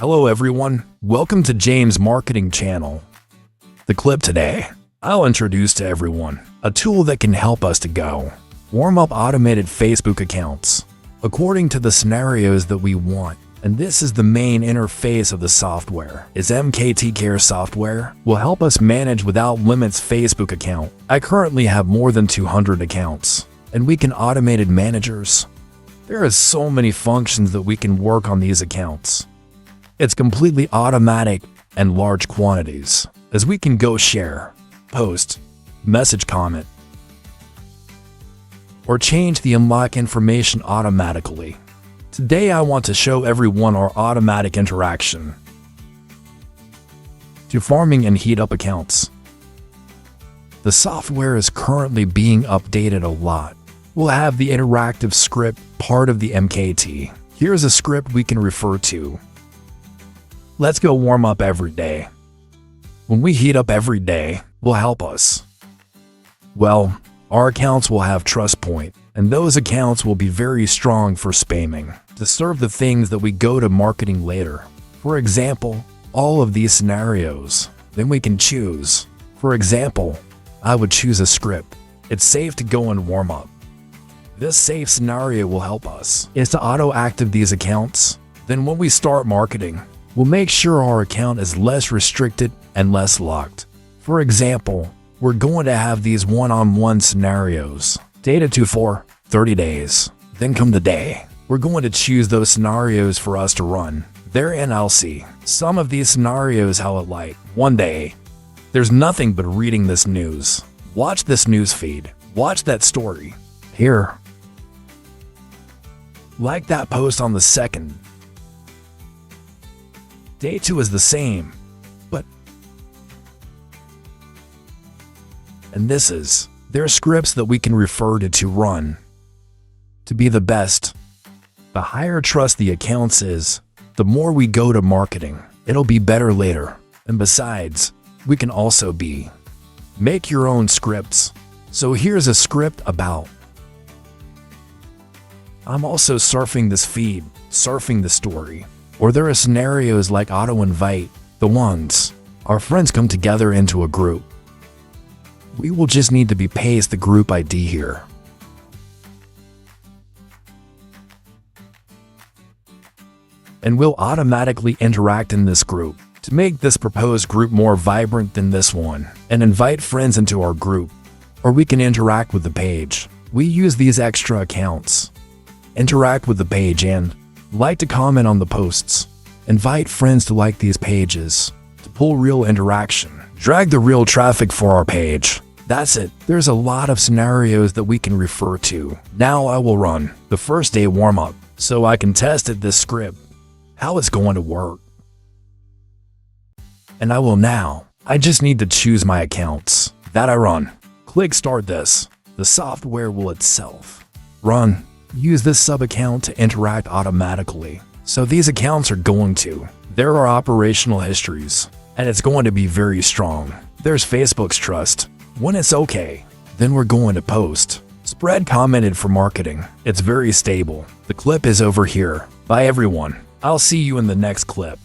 Hello everyone, welcome to James' marketing channel. The clip today, I'll introduce to everyone a tool that can help us to go warm up automated Facebook accounts according to the scenarios that we want. And this is the main interface of the software. Is MKT Care software will help us manage without limits Facebook account. I currently have more than 200 accounts, and we can automated managers. There are so many functions that we can work on these accounts. It's completely automatic and large quantities, as we can go share, post, message comment, or change the unlock information automatically. Today I want to show everyone our automatic interaction to farming and heat up accounts. The software is currently being updated a lot. We'll have the interactive script part of the MKT. Here's a script we can refer to. Let's go warm up every day. When we heat up every day, will help us. Well, our accounts will have trust point, and those accounts will be very strong for spamming to serve the things that we go to marketing later. For example, all of these scenarios. Then we can choose. For example, I would choose a script. It's safe to go and warm up. This safe scenario will help us is to auto-active these accounts. Then when we start marketing, we'll make sure our account is less restricted and less locked. For example, we're going to have these one-on-one scenarios. Data to for 30 days. Then come the day. We're going to choose those scenarios for us to run. Therein I'll see some of these scenarios how it like. One day, there's nothing but reading this news. Watch this news feed. Watch that story. Here. Like that post on the second. Day 2 is the same, but and this is there are scripts that we can refer to run to be the best. The higher trust the accounts is, the more we go to marketing, it'll be better later. And besides, we can also make your own scripts. So here's a script about I'm also surfing this feed, surfing the story. Or there are scenarios like auto-invite, the ones our friends come together into a group. We will just need to paste the group ID here. And we'll automatically interact in this group to make this proposed group more vibrant than this one and invite friends into our group. Or we can interact with the page. We use these extra accounts. Interact with the page and like to comment on the posts. Invite friends to like these pages. To pull real interaction. Drag the real traffic for our page. That's it. There's a lot of scenarios that we can refer to. Now I will run the first day warm up so I can test this script, how it's going to work. And I just need to choose my accounts that I run. Click start this. The software will itself run. Use this sub-account to interact automatically. So these accounts are going to. There are operational histories, and it's going to be very strong. There's Facebook's trust. When it's okay, then we're going to post. Spread commented for marketing. It's very stable. The clip is over here. Bye everyone. I'll see you in the next clip.